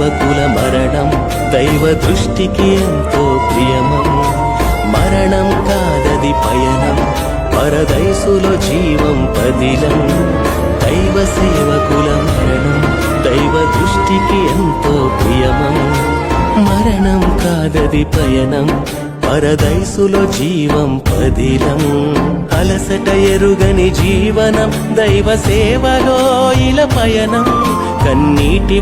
సేవకుల మరణం దైవ దృష్టికి ఎంతో ప్రియమం. మరణం కాదది పయనం, పరదైసులో జీవం పదిలం. దైవ సేవకుల మరణం దైవ దృష్టికి ఎంతో ప్రియమం. మరణం కాదది పయనం, పరదైసులో జీవం పదిలం. అలసట ఎరుగని జీవనం దైవ సేవలో ఇలా పయనం. కన్నీటి